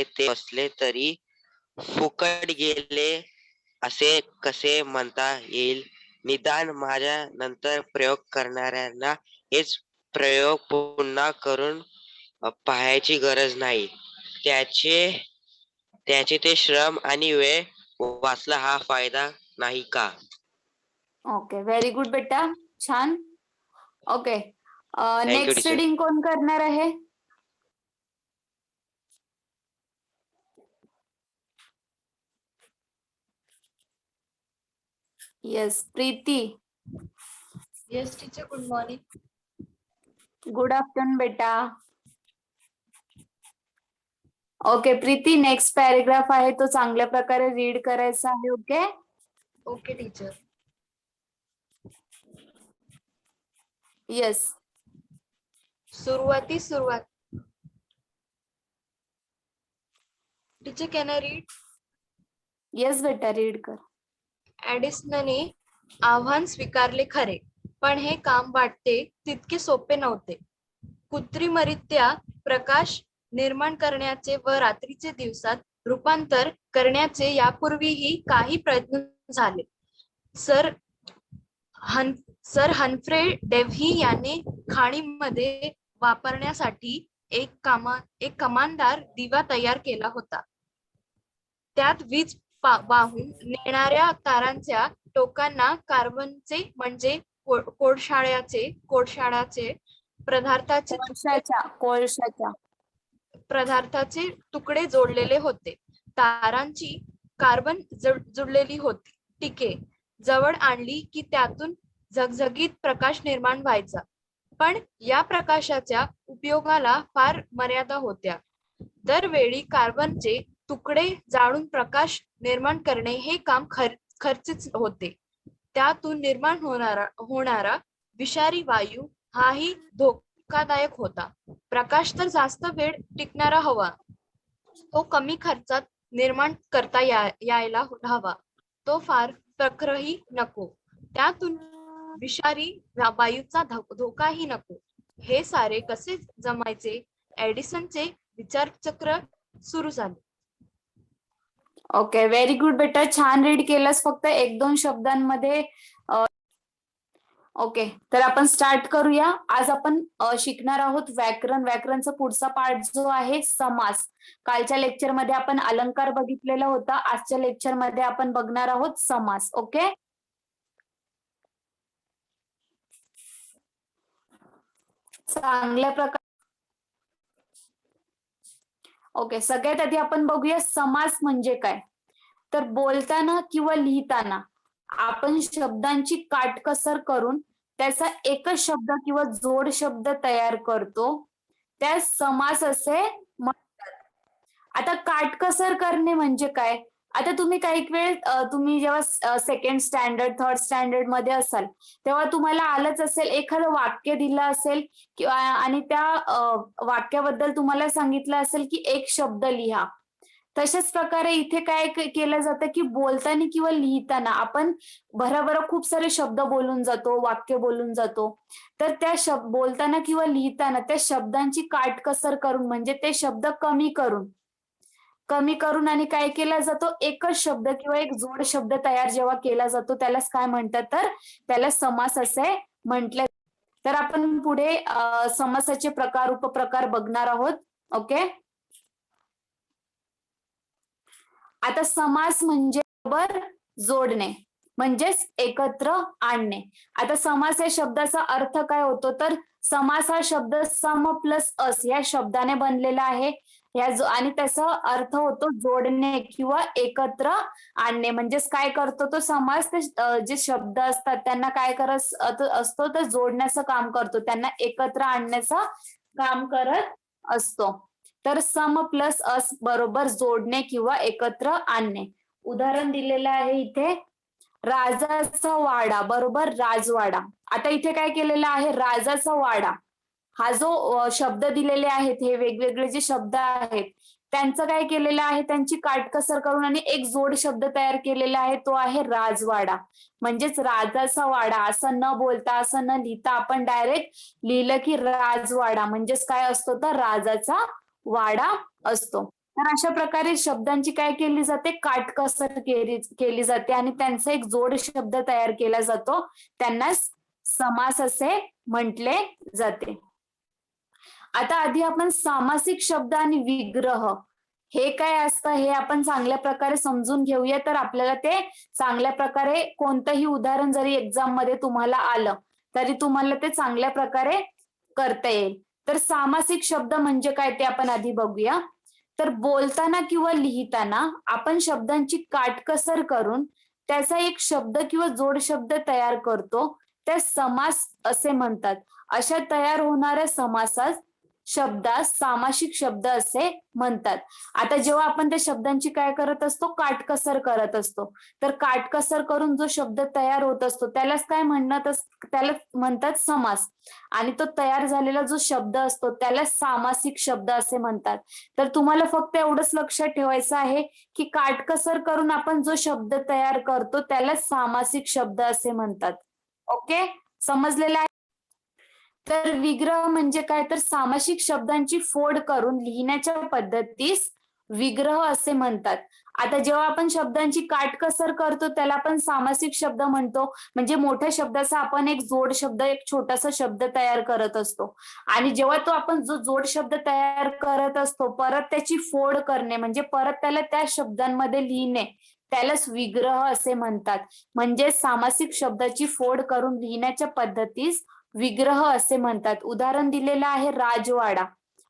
ते बसले तरी फुकट गेले असे कसे म्हणता येईल? निदान माझ्या नंतर प्रयोग करणाऱ्यांना हेच प्रयोग पुन्हा करून पाहायची गरज नाही. त्याचे त्याचे ते श्रम आणि वेळ वाचला हा फायदा नाही का? ओके, व्हेरी गुड बेटा, छान. Okay, thank you next teacher. Reading कोण करणार आहे? Yes, Preeti. Yes teacher, good morning. Good afternoon बेटा. ओके प्रीती, नेक्स्ट पॅरेग्राफ आहे तो चांगल्या प्रकारे रीड करायचा आहे. Okay okay teacher. येस. सुरुवात teacher, can I read? Yes बेटा, रीड कर. ॲडिसनने आव्हान स्वीकारले खरे, पण हे काम वाटते तितके सोपे नव्हते. कृत्रिमरित्या प्रकाश निर्माण करण्याचे व रात्रीचे दिवसात रूपांतर करण्याचे यापूर्वीही काही प्रयत्न झाले. सर हन्फ्रे डेव्ही याने खाणीमध्ये वापरण्यासाठी एक कमानदार दिवा तयार केला होता. त्यात वीज वाहून नेणाऱ्या तारांच्या टोकांना कार्बनचे म्हणजे कोळशाळ्याचे पदार्थाचे तुकडे जोडलेले होते. तारांची कार्बन जुडलेली होती टिके जवळ आणली की त्यातून झगझगीत प्रकाश निर्माण व्हायचा. पण या प्रकाशाच्या उपयोगाला फार मर्यादा होत्या. दरवेळी कार्बनचे तुकडे जाळून प्रकाश निर्माण करणे हे काम खर्चिक होते. त्यातून निर्माण होणारा विषारी वायू हाही धोकादायक होता. प्रकाश तर जास्त वेळ टिकणारा हवा, तो कमी खर्चात निर्माण करता यायला हवा. तो फार प्रखरही नको, त्यातून विषारी वायूचा धोकाही नको. हे सारे कसे जमायचे? एडिसनचे विचारचक्र सुरू झाले. ओके, व्हेरी गुड बेटा, छान रीड केलंस. फक्त 1-2 शब्दांमध्ये. ओके, तर आपण स्टार्ट करूया. आज आपण शिकणार आहोत व्याकरण. व्याकरणचा पुढचा पार्ट जो आहे समास. कालच्या लेक्चरमध्ये आपण अलंकार बघितलेला होता. आजच्या लेक्चरमध्ये आपण बघणार आहोत समास. ओके, चांगल्या प्रकारे. ओके, सगळ्यात आधी आपण बघूया समास म्हणजे काय. तर बोलताना किंवा लिहिताना आपण शब्दांची काटकसर करून त्याचा एकच शब्द किंवा जोड शब्द तयार करतो, त्या समास असे म्हणतात. आता काटकसर करणे म्हणजे काय? आता तुम्ही काही वेळ तुम्ही जेव्हा सेकंड स्टँडर्ड, थर्ड स्टँडर्ड मध्ये असाल तेव्हा तुम्हाला आलंच असेल, एखादं वाक्य दिलं असेल किंवा आणि त्या वाक्याबद्दल तुम्हाला सांगितलं असेल की एक शब्द लिहा. तशाच प्रकारे इथे काय केलं जातं की बोलताना किंवा लिहिताना आपण भराभरा खूप सारे शब्द बोलून जातो, वाक्य बोलून जातो. तर त्या बोलताना किंवा लिहिताना त्या शब्दांची काटकसर करून म्हणजे ते शब्द कमी करून आणि काय केला जातो, एकच शब्द किंवा एक जोड शब्द तयार जेव्हा केला जातो त्यालाच काय म्हणतात, तर त्याला समास असे म्हटले. तर आपण पुढे समासाचे प्रकार उपप्रकार बघणार आहोत. ओके, आता समास म्हणजे बरोबर जोडणे म्हणजेच एकत्र आणणे. आता समास या शब्दाचा अर्थ काय होतो, तर समास हा शब्द सम प्लस अस या शब्दाने बनलेला आहे. आणि त्याचा अर्थ होतो जोडणे किंवा एकत्र आणणे. म्हणजेच काय करतो तो समास, जे शब्द असतात त्यांना काय करत असतो, तर जोडण्याचं काम करतो, त्यांना एकत्र आणण्याचं काम करत असतो. तर सम प्लस अस बरोबर जोडणे किंवा एकत्र आणणे. उदाहरण दिलेलं आहे इथे, राजाचा वाडा बरोबर राजवाडा. आता इथे काय केलेलं आहे, राजाचा वाडा हा जो शब्द दिलेले आहेत, हे वेगवेगळे जे शब्द आहेत त्यांचं काय केलेलं आहे, त्यांची काटकसर करून आणि एक जोड शब्द तयार केलेला आहे, तो आहे राजवाडा. म्हणजेच राजाचा वाडा असं न बोलता, असं न लिहिता आपण डायरेक्ट लिहिलं की राजवाडा म्हणजेच काय असतो, तर राजाचा वाडा असतो. तर अशा प्रकारे शब्दांची काय केली जाते, काटकसर केली जाते आणि त्यांचा एक जोड शब्द तयार केला जातो, त्यांना समास असे म्हटले जाते. आता आधी आपण सामासिक शब्द आणि विग्रह हे काय असतं हे आपण चांगल्या प्रकारे समजून घेऊया, तर आपल्याला ते चांगल्या प्रकारे कोणतंही उदाहरण जरी एक्झाम मध्ये तुम्हाला आलं तरी तुम्हाला ते चांगल्या प्रकारे करता येईल. तर सामासिक शब्द म्हणजे काय ते आपण आधी बघूया. तर बोलताना किंवा लिहिताना आपण शब्दांची काटकसर करून त्याचा एक शब्द किंवा जोड शब्द तयार करतो, त्या समास असे म्हणतात. अशा तयार होणाऱ्या समासास शब्दास सामासिक शब्द असे म्हणतात. आता जेव्हा आपण त्या शब्दांची काय करत असतो, काटकसर करत असतो, तर काटकसर करून जो शब्द तयार होत असतो त्यालाच काय त्याला म्हणतात समास. आणि तो तयार झालेला जो शब्द असतो त्याला सामासिक शब्द असे म्हणतात. तर तुम्हाला फक्त एवढंच लक्षात ठेवायचं आहे की काटकसर करून आपण जो शब्द तयार करतो त्याला सामासिक शब्द असे म्हणतात. ओके, समजलेलं आहे. तर विग्रह म्हणजे काय, तर सामासिक शब्दांची फोड करून लिहिण्याच्या पद्धतीस विग्रह असे म्हणतात. आता जेव्हा आपण शब्दांची काटकसर करतो त्याला आपण सामासिक शब्द म्हणतो. म्हणजे मोठ्या शब्दाचा आपण एक जोड शब्द, एक छोटासा शब्द तयार करत असतो आणि जेव्हा तो आपण जो जोड शब्द तयार करत असतो परत त्याची फोड करणे म्हणजे परत त्याला त्या शब्दांमध्ये लिहिणे त्यालाच विग्रह असे म्हणतात. म्हणजे सामासिक शब्दाची फोड करून लिहिण्याच्या पद्धतीस विग्रह असे म्हणतात. उदाहरण दिलेलं आहे राजवाडा,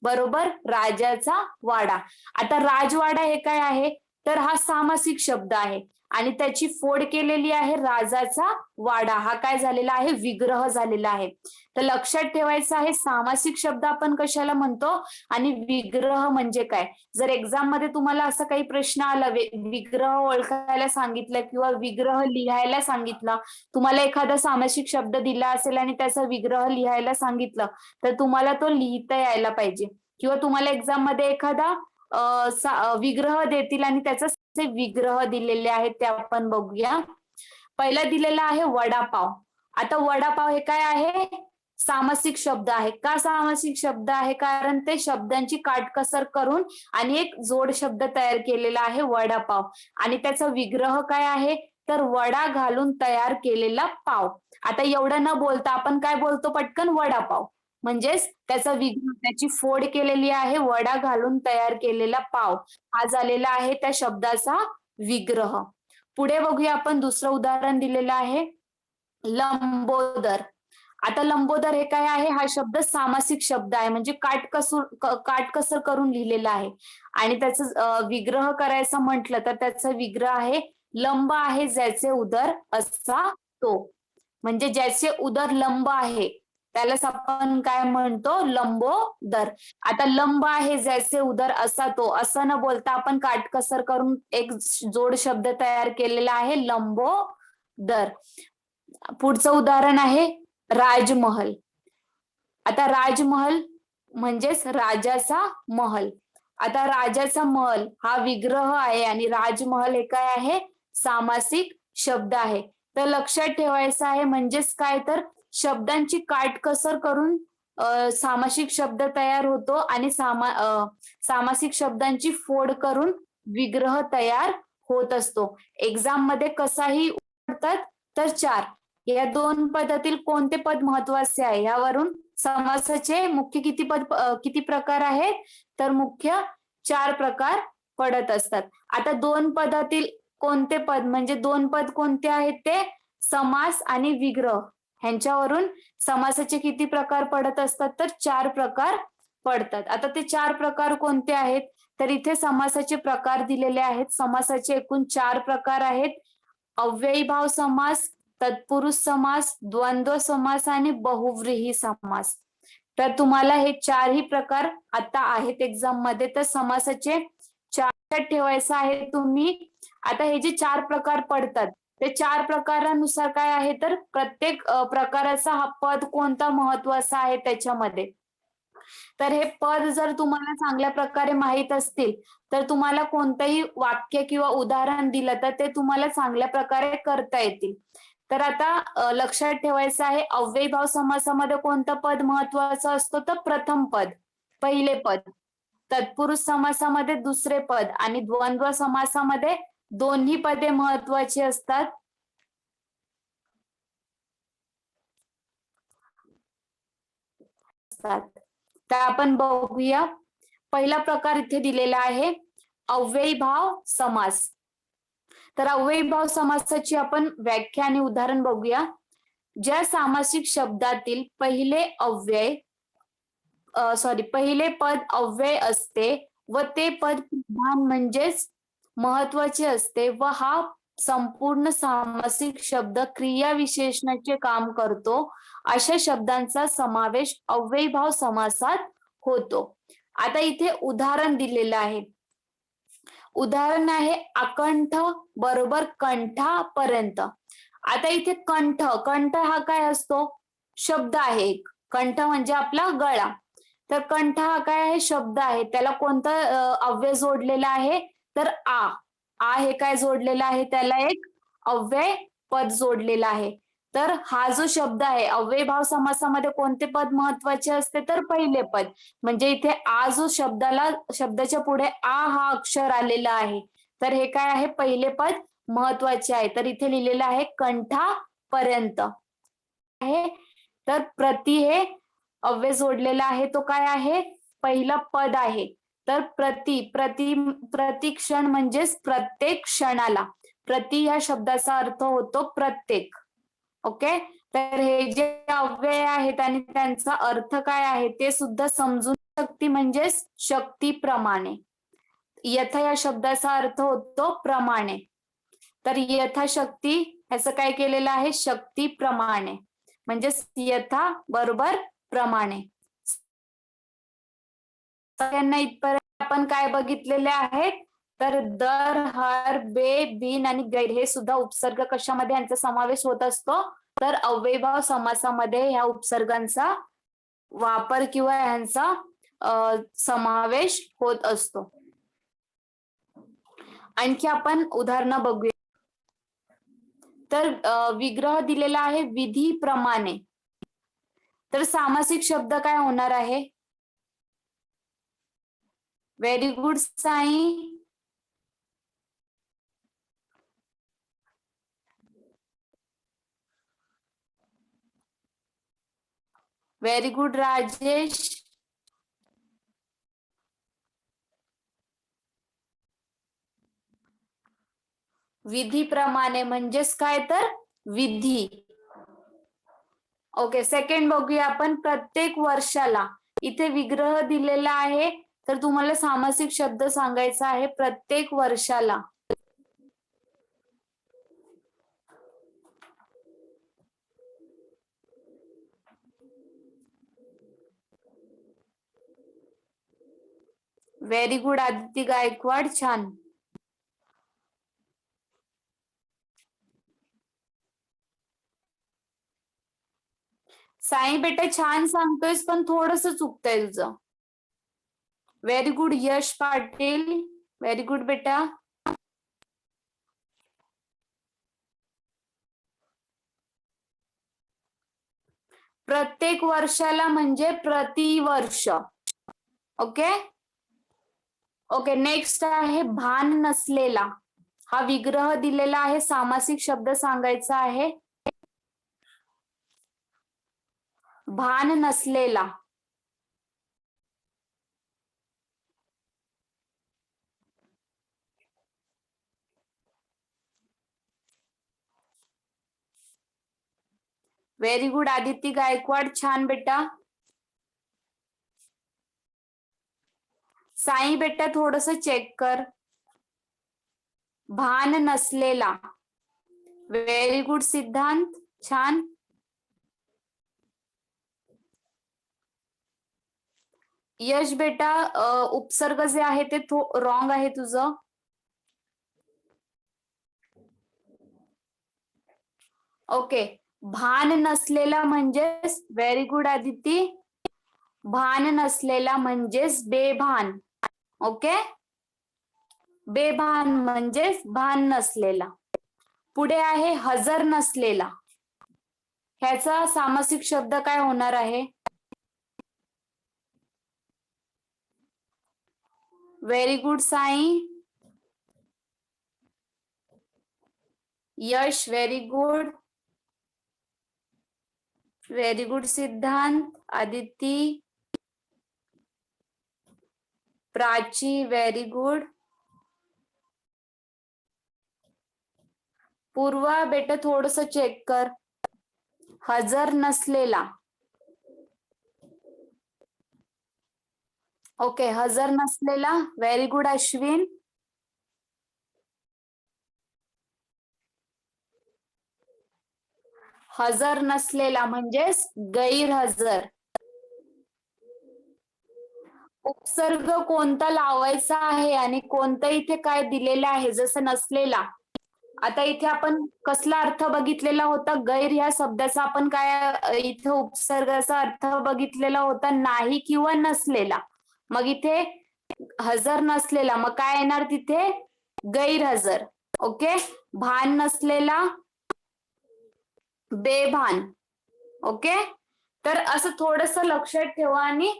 बरोबर, राजाचा वाडा. आता राजवाडा हे काय आहे, तर हा सामासिक शब्द आहे आणि त्याची फोड केलेली आहे राजाचा वाडा, हा काय झालेला आहे, विग्रह झालेला आहे. तर लक्षात ठेवायचं आहे सामासिक शब्द आपण कशाला म्हणतो आणि विग्रह म्हणजे काय. जर एक्झाम मध्ये तुम्हाला असा काही प्रश्न आला, विग्रह ओळखायला सांगितलं किंवा विग्रह लिहायला सांगितलं, तुम्हाला एखादा सामासिक शब्द दिला असेल आणि त्याचा विग्रह लिहायला सांगितलं तर तुम्हाला तो लिहिता यायला पाहिजे. किंवा तुम्हाला एक्झाम मध्ये एखादा विग्रह देतील आणि त्याचे विग्रह दिलेले आहेत ते आपण बघूया. पहिला दिलेला आहे वडापाव. आता वडापाव हे काय आहे, सामासिक शब्द आहे. का सामासिक शब्द आहे, कारण ते शब्दांची काटकसर करून आणि एक जोड शब्द तयार केलेला आहे वडापाव आणि त्याचा विग्रह काय आहे, तर वडा घालून तयार केलेला पाव. आता एवढं न बोलता आपण काय बोलतो पटकन, वडापाव. म्हणजेच त्याचा विग्रह, त्याची फोड केलेली आहे वडा घालून तयार केलेला पाव, हा झालेला आहे त्या शब्दाचा विग्रह. पुढे बघूया आपण, दुसरं उदाहरण दिलेलं आहे लंबोदर. आता लंबोदर हे काय आहे, हा शब्द सामासिक शब्द आहे म्हणजे काटकसर करून लिहिलेला आहे आणि त्याचं विग्रह करायचा म्हटलं तर त्याचा विग्रह आहे लंब आहे ज्याचे उदर असा तो. म्हणजे ज्याचे उदर लंब आहे त्यालाच आपण काय म्हणतो, लंबोदर. आता लंब आहे ज्याचे उदर असा तो, असं न बोलता आपण काटकसर करून एक जोड शब्द तयार केलेला आहे लंबोदर. पुढचं उदाहरण आहे राजमहल. आता राजमहल म्हणजेच राजाचा महल. आता राजाचा महल हा विग्रह आहे आणि राजमहल हे काय आहे, सामासिक शब्द आहे. तर लक्षात ठेवायचं आहे म्हणजेच काय, तर शब्दांची काटकसर करून सामासिक शब्द तयार होतो आणि सामासिक शब्दांची फोड करून विग्रह तयार होत असतो. एक्झाम मध्ये कसाही उतरतात तर चार, या दोन पदातील कोणते पद महत्वाचे आहे यावरून समासाचे मुख्य किती प्रकार आहेत, तर मुख्य 4 प्रकार पडत असतात. आता दोन पदातील कोणते पद, म्हणजे दोन पद कोणते आहेत, ते समास आणि विग्रह, ह्यांच्यावरून समासाचे किती प्रकार पडत असतात, तर 4 प्रकार पडतात. आता ते 4 प्रकार कोणते आहेत, तर इथे समासाचे प्रकार दिलेले आहेत. समासाचे एकूण 4 प्रकार आहेत. अव्ययीभाव समास, तत्पुरुष समास, द्वंद्व समास आणि बहुव्रीही समास. तर तुम्हाला हे 4ही प्रकार आता आहेत एक्झाम मध्ये, तर समासाचे 4 ठेवायचं आहे तुम्ही. आता हे जे 4 प्रकार पडतात ते 4 प्रकारानुसार काय आहे, तर प्रत्येक प्रकाराचा हा पद कोणता महत्वाचा आहे त्याच्यामध्ये. तर हे पद जर तुम्हाला चांगल्या प्रकारे माहित असतील तर तुम्हाला कोणतंही वाक्य किंवा उदाहरण दिलं तर ते तुम्हाला चांगल्या प्रकारे करता येतील. तर आता लक्षात ठेवायचं आहे, अव्ययीभाव समासामध्ये कोणतं पद महत्वाचं असतं, तर प्रथम पद, पहिले पद. तत्पुरुष समासामध्ये दुसरे पद आणि द्वंद्व समासामध्ये दोन्ही पदे महत्वाची असतात. तर आपण बघूया. पहिला प्रकार इथे दिलेला आहे अव्ययीभाव समास. तर अव्ययीभाव समासाची आपण व्याख्या आणि उदाहरण बघूया. ज्या सामासिक शब्दातील पहिले पद अव्यय असते व ते पद प्रधान म्हणजेच महत्वाचे असते व हा संपूर्ण सामासिक शब्द क्रिया विशेषणाचे काम करतो, अशा शब्दांचा समावेश अव्ययीभाव समासात होतो. आता इथे उदाहरण दिलेलं आहे. उदाहरण आहे अकंठ बरोबर कंठापर्यंत. आता इथे कंठ हा काय असतो? शब्द आहे एक. कंठ म्हणजे आपला गळा. तर कंठ हा काय आहे? शब्द आहे. त्याला कोणतं अव्यय जोडलेला आहे? तर आ हे काय जोडलेलं आहे? त्याला एक अव्यय पद जोडलेला आहे. तर हा जो शब्द आहे अव्ययीभाव समासामध्ये कोणते पद महत्वाचे असते? तर पहिले पद. म्हणजे इथे आ जो शब्दाच्या पुढे आ हा अक्षर आलेला आहे, तर हे काय आहे? पहिले पद महत्वाचे आहे. तर इथे लिहिलेलं आहे कंठापर्यंत आहे. तर प्रति हे अव्यय जोडलेला आहे, तो काय आहे? पहिला पद आहे. तर प्रतिक्षण म्हणजेच प्रत्येक क्षणाला. प्रति या शब्दाचा अर्थ होतो प्रत्येक. ओके. तर हे जे अव्यय आहेत आणि त्यांचा अर्थ काय आहे ते सुद्धा समजून. शक्ती म्हणजेच शक्तीप्रमाणे. यथा या शब्दाचा अर्थ होतो प्रमाणे. तर यथाशक्ती ह्याचं काय केलेलं आहे? शक्तीप्रमाणे. म्हणजेच यथा बरोबर प्रमाणे. सगळ्यांना इथपर्यंत आपण काय बघितलेले आहेत? तर दर, हर, बे, बिन आणि गैर हे सुद्धा उपसर्ग कशामध्ये यांचा समावेश होत असतो? तर अव्ययीभाव समासामध्ये ह्या उपसर्गांचा वापर किंवा यांचा समावेश होत असतो. आणखी आपण उदाहरणं बघूया. तर विग्रह दिलेला आहे विधीप्रमाणे. तर सामासिक शब्द काय होणार आहे? Very good Sai. Very good Rajesh. विधीप्रमाणे म्हणजेच काय? तर विधी. ओके. सेकंड बघूया आपण प्रत्येक वर्षाला. इथे विग्रह दिलेला आहे, तर तुम्हाला सामासिक शब्द सांगायचा आहे प्रत्येक वर्षाला. Very good Aditi Gaikwad. छान. साई बेटा छान सांगतोयस, पण थोडस चुकतंय तुझं. व्हेरी गुड यश पाटील. व्हेरी गुड बेटा. प्रत्येक वर्षाला म्हणजे प्रतिवर्ष. ओके. ओके. नेक्स्ट आहे भान नसलेला. हा विग्रह दिलेला आहे, सामासिक शब्द सांगायचा आहे. भान नसलेला. Very good Aditi Gaikwad. छान बेटा. साई बेटा थोडस चेक कर. भान नसलेला. व्हेरी गुड सिद्धांत. छान. यश बेटा उपसर्ग जे आहे ते रॉंग आहे तुझं. ओके. भान नसलेला म्हणजेच व्हेरी गुड आदिती. भान नसलेला म्हणजेच बेभान. ओके. बेभान म्हणजेच भान नसलेला. पुढे आहे हजर नसलेला. ह्याचा सामासिक शब्द काय होणार आहे? Very good Sai. Yash very good. Very good Siddhant. Aditi. Prachi very good. Purva बेटा थोडस चेक कर. हजर नसलेला. ओके हजर नसलेला. Very good Ashwin. हजर नसलेला म्हणजेच गैरहजर. उपसर्ग कोणता लावायचा आहे आणि कोणतं इथे काय दिलेलं आहे. जसं नसलेला, आता इथे आपण कसला अर्थ बघितलेला होता. गैर ह्या शब्दाचा आपण काय इथे उपसर्गाचा अर्थ बघितलेला होता, नाही किंवा नसलेला. मग इथे हजर नसलेला, मग काय येणार तिथे, गैरहजर. ओके. भान नसलेला, बेभान. ओके. तर असं थोडस लक्षात ठेवा. आणि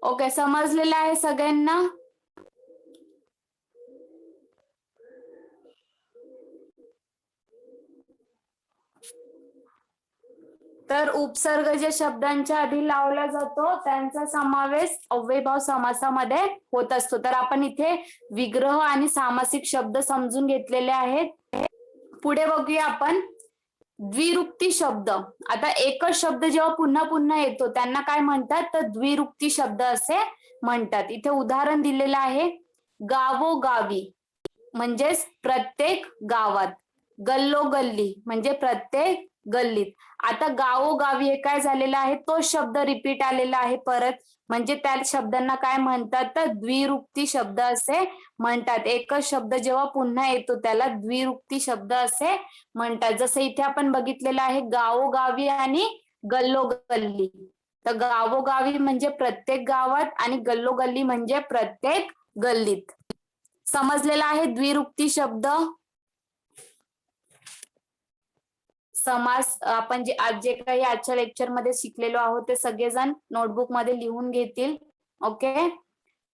ओके समजलेलं आहे सगळ्यांना. तर उपसर्ग जे शब्दांच्या आधी लावला जातो त्यांचा समावेश अव्ययभाव समासामध्ये होत असतो. तर आपण इथे विग्रह आणि सामासिक शब्द समजून घेतलेले आहेत. पुढे बघूया आपण द्विरुक्ती शब्द. आता एकच शब्द जेव्हा पुन्हा पुन्हा येतो त्यांना काय म्हणतात, तर द्विरुक्ती शब्द असे म्हणतात. इथे उदाहरण दिलेलं आहे. गावोगावी म्हणजेच प्रत्येक गावात. गल्लोगल्ली म्हणजे प्रत्येक गल्लीत. आता गावोगावी हे काय झालेलं आहे, तो शब्द रिपीट आलेला आहे परत. म्हणजे त्या शब्दांना काय म्हणतात, तर द्विरुक्ती शब्द असे म्हणतात. एकच शब्द जेव्हा पुन्हा येतो त्याला द्विरुक्ती शब्द असे म्हणतात. जसं इथे आपण बघितलेलं आहे गावोगावी आणि गल्लोगल्ली. तर गावोगावी म्हणजे प्रत्येक गावात आणि गल्लोगल्ली म्हणजे प्रत्येक गल्लीत. समजलेला आहे द्विरुक्ती शब्द. समास आपण जे आज जे काही आजच्या लेक्चर मध्ये शिकलेलो आहोत ते सगळेजण नोटबुक मध्ये लिहून घेतील. ओके.